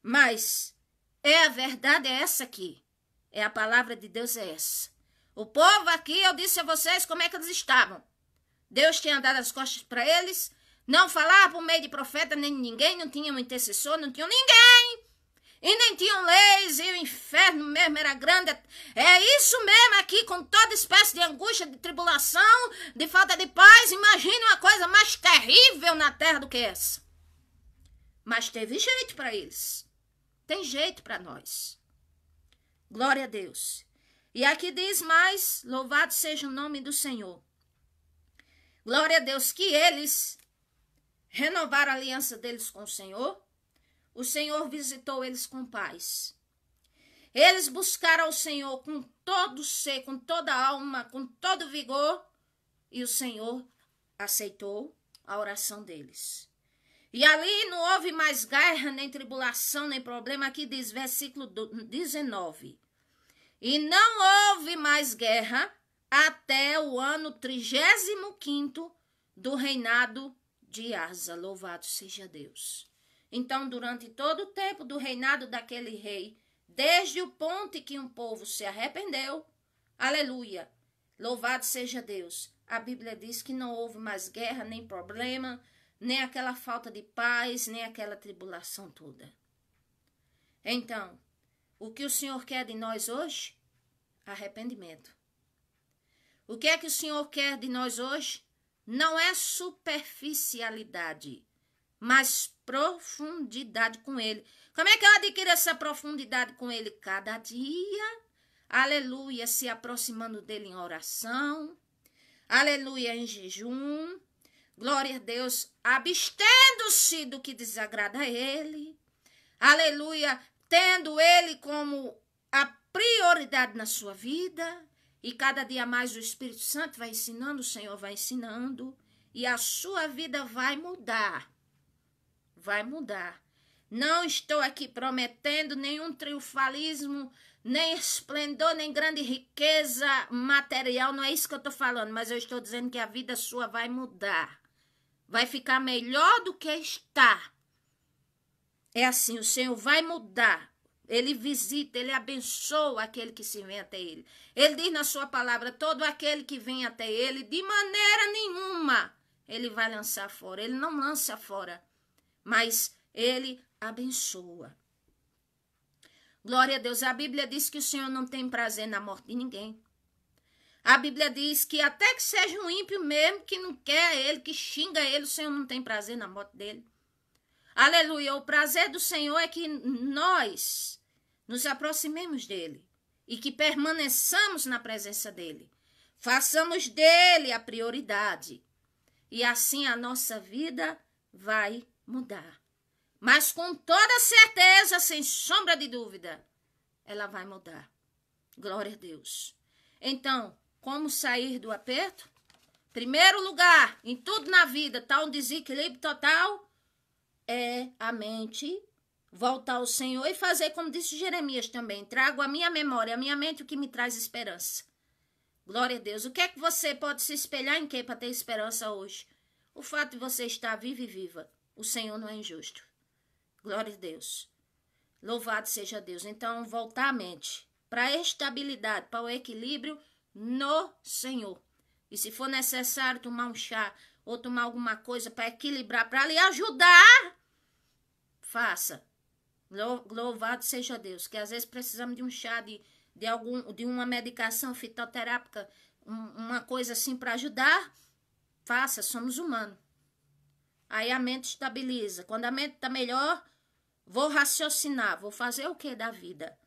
Mas a verdade é essa aqui. A palavra de Deus é essa. O povo aqui, eu disse a vocês como é que eles estavam. Deus tinha dado as costas para eles, não falava por meio de profeta nem de ninguém, não tinha um intercessor, não tinha ninguém. E nem tinham leis, e o inferno mesmo era grande. É isso mesmo aqui, com toda espécie de angústia, de tribulação, de falta de paz. Imagine uma coisa mais terrível na terra do que essa. Mas teve jeito para eles. Tem jeito para nós. Glória a Deus. E aqui diz mais, louvado seja o nome do Senhor. Glória a Deus, que eles renovaram a aliança deles com o Senhor. O Senhor visitou eles com paz. Eles buscaram o Senhor com todo ser, com toda a alma, com todo vigor. E o Senhor aceitou a oração deles. E ali não houve mais guerra, nem tribulação, nem problema. Aqui diz versículo 19. E não houve mais guerra até o ano 35º do reinado de Asa. Louvado seja Deus. Então, durante todo o tempo do reinado daquele rei, desde o ponto em que um povo se arrependeu, aleluia, louvado seja Deus. A Bíblia diz que não houve mais guerra, nem problema, nem aquela falta de paz, nem aquela tribulação toda. Então, o que o Senhor quer de nós hoje? Arrependimento. O que é que o Senhor quer de nós hoje? Não é superficialidade, mas profundidade com Ele. Como é que eu adquiro essa profundidade com Ele? Cada dia, aleluia, se aproximando dEle em oração, aleluia, em jejum, glória a Deus, abstendo-se do que desagrada a Ele, aleluia, tendo Ele como a prioridade na sua vida, e cada dia mais o Espírito Santo vai ensinando, o Senhor vai ensinando, e a sua vida vai mudar. Vai mudar. Não estou aqui prometendo nenhum triunfalismo, nem esplendor, nem grande riqueza material, não é isso que eu estou falando, mas eu estou dizendo que a vida sua vai mudar. Vai ficar melhor do que está. É assim, o Senhor vai mudar. Ele visita, ele abençoa aquele que se vem até ele. Ele diz na sua palavra, todo aquele que vem até ele, de maneira nenhuma, ele vai lançar fora. Ele não lança fora, mas ele abençoa. Glória a Deus. A Bíblia diz que o Senhor não tem prazer na morte de ninguém. A Bíblia diz que até que seja um ímpio mesmo, que não quer ele, que xinga ele, o Senhor não tem prazer na morte dele. Aleluia. O prazer do Senhor é que nós nos aproximemos dele e que permaneçamos na presença dele. Façamos dele a prioridade. E assim a nossa vida vai mudar. Mas com toda certeza, sem sombra de dúvida, ela vai mudar. Glória a Deus. Então, como sair do aperto? Primeiro lugar, em tudo na vida, está um desequilíbrio total, é a mente voltar ao Senhor e fazer como disse Jeremias também. Trago a minha memória, a minha mente, o que me traz esperança. Glória a Deus. O que é que você pode se espelhar em quê para ter esperança hoje? O fato de você estar vivo e viva. O Senhor não é injusto. Glória a Deus. Louvado seja Deus. Então, voltar a mente para a estabilidade, para o equilíbrio no Senhor. E se for necessário tomar um chá ou tomar alguma coisa para equilibrar, para lhe ajudar, faça. Louvado seja Deus. Que às vezes precisamos de um chá, de uma medicação fitoterápica, uma coisa assim para ajudar. Faça, somos humanos. Aí a mente estabiliza. Quando a mente está melhor, vou raciocinar. Vou fazer o que da vida?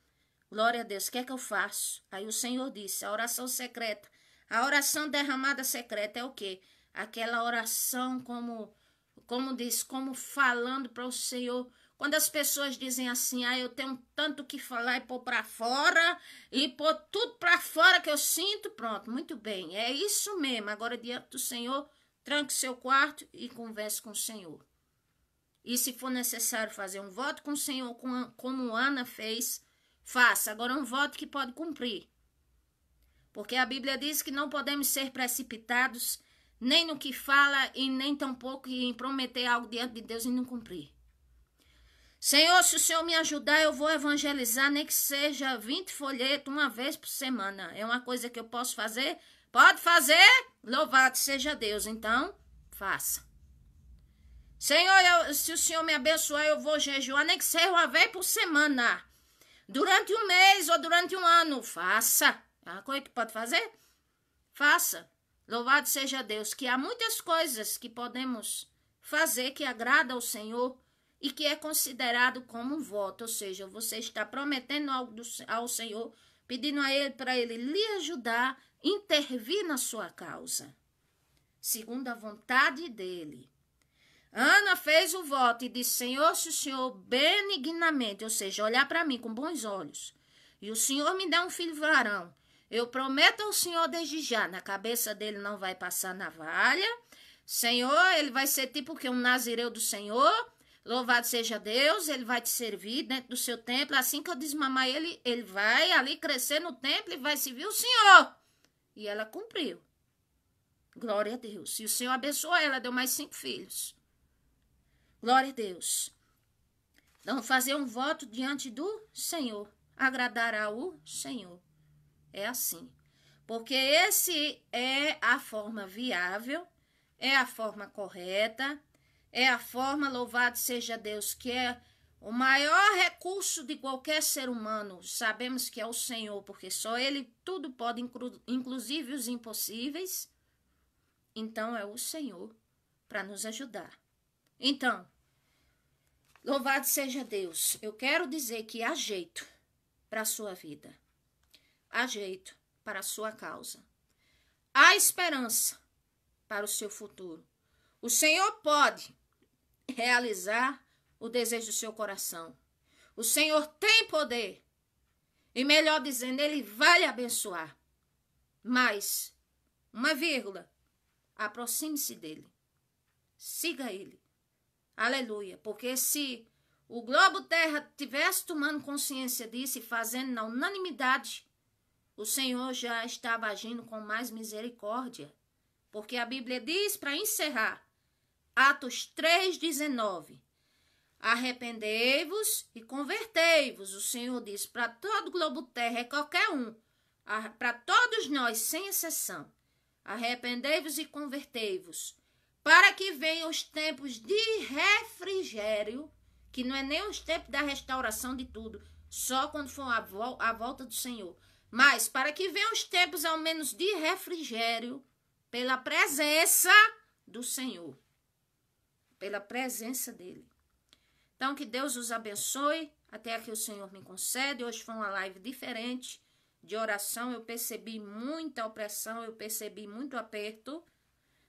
Glória a Deus. O que é que eu faço? Aí o Senhor disse, a oração secreta. A oração derramada secreta é o quê? Aquela oração como falando para o Senhor. Quando as pessoas dizem assim, eu tenho tanto que falar e pôr para fora, e pôr tudo para fora que eu sinto, pronto, muito bem. É isso mesmo. Agora, diante do Senhor, tranque seu quarto e converse com o Senhor. E se for necessário fazer um voto com o Senhor, como Ana fez, faça. Agora, um voto que pode cumprir. Porque a Bíblia diz que não podemos ser precipitados, nem no que fala, e nem tampouco em prometer algo diante de Deus e não cumprir. Senhor, se o Senhor me ajudar, eu vou evangelizar, nem que seja 20 folhetos uma vez por semana. É uma coisa que eu posso fazer? Pode fazer? Louvado seja Deus. Então, faça. Senhor, se o Senhor me abençoar, eu vou jejuar, nem que seja uma vez por semana. Durante um mês ou durante um ano, faça. É uma coisa que pode fazer? Faça. Louvado seja Deus, que há muitas coisas que podemos fazer que agrada ao Senhor e que é considerado como um voto. Ou seja, você está prometendo algo ao Senhor, pedindo a Ele para Ele lhe ajudar, intervir na sua causa, segundo a vontade dEle. Ana fez o voto e disse, Senhor, se o Senhor benignamente, ou seja, olhar para mim com bons olhos, e o Senhor me dá um filho varão, eu prometo ao Senhor desde já, na cabeça dele não vai passar navalha, Senhor, ele vai ser tipo que um nazireu do Senhor. Louvado seja Deus, ele vai te servir dentro do seu templo. Assim que eu desmamar ele, ele vai ali crescer no templo e vai servir o Senhor. E ela cumpriu. Glória a Deus. E o Senhor abençoou ela, deu mais 5 filhos. Glória a Deus. Vamos fazer um voto diante do Senhor. Agradará o Senhor. É assim. Porque esse é a forma viável, é a forma correta, é a forma, louvado seja Deus, que é o maior recurso de qualquer ser humano. Sabemos que é o Senhor, porque só Ele tudo pode, inclusive os impossíveis. Então é o Senhor para nos ajudar. Então, louvado seja Deus. Eu quero dizer que há jeito para a sua vida. Há jeito para a sua causa. Há esperança para o seu futuro. O Senhor pode realizar o desejo do seu coração. O Senhor tem poder. E melhor dizendo, Ele vai lhe abençoar. Mas, uma vírgula, aproxime-se dEle. Siga Ele. Aleluia. Porque se o globo terra tivesse tomando consciência disso e fazendo na unanimidade, o Senhor já estava agindo com mais misericórdia. Porque a Bíblia diz, para encerrar, Atos 3,19, arrependei-vos e convertei-vos. O Senhor diz para todo o globo terra, é qualquer um, para todos nós, sem exceção. Arrependei-vos e convertei-vos, para que venham os tempos de refrigério, que não é nem os tempos da restauração de tudo, só quando for a volta do Senhor. Mas para que venham os tempos, ao menos, de refrigério, pela presença do Senhor. Pela presença dEle. Então, que Deus os abençoe, até que o Senhor me concede. Hoje foi uma live diferente, de oração. Eu percebi muita opressão, eu percebi muito aperto,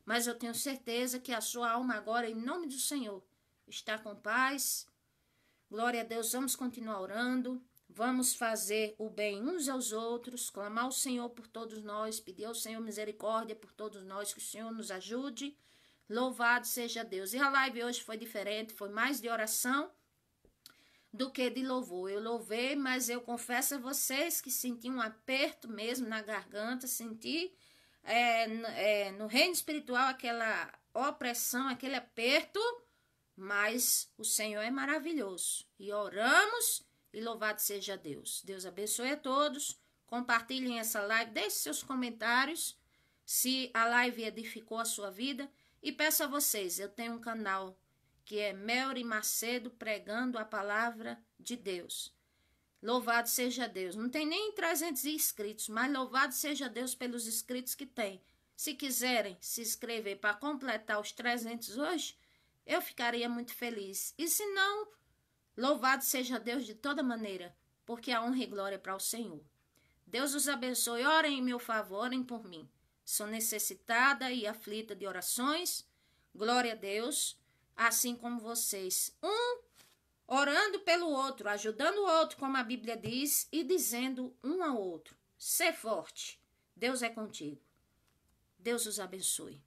mas eu tenho certeza que a sua alma agora, em nome do Senhor, está com paz. Glória a Deus, vamos continuar orando. Vamos fazer o bem uns aos outros, clamar ao Senhor por todos nós, pedir ao Senhor misericórdia por todos nós, que o Senhor nos ajude. Louvado seja Deus. E a live hoje foi diferente, foi mais de oração do que de louvor. Eu louvei, mas eu confesso a vocês que senti um aperto mesmo na garganta, senti no reino espiritual aquela opressão, aquele aperto, mas o Senhor é maravilhoso. E oramos. E louvado seja Deus. Deus abençoe a todos. Compartilhem essa live. Deixe seus comentários se a live edificou a sua vida. E peço a vocês, eu tenho um canal que é Melry Macedo pregando a palavra de Deus. Louvado seja Deus. Não tem nem 300 inscritos, mas louvado seja Deus pelos inscritos que tem. Se quiserem se inscrever para completar os 300 hoje, eu ficaria muito feliz. E se não, louvado seja Deus de toda maneira, porque a honra e glória é para o Senhor. Deus os abençoe. Orem em meu favor, orem por mim. Sou necessitada e aflita de orações. Glória a Deus. Assim como vocês. Um orando pelo outro, ajudando o outro, como a Bíblia diz, e dizendo um ao outro. Ser forte. Deus é contigo. Deus os abençoe.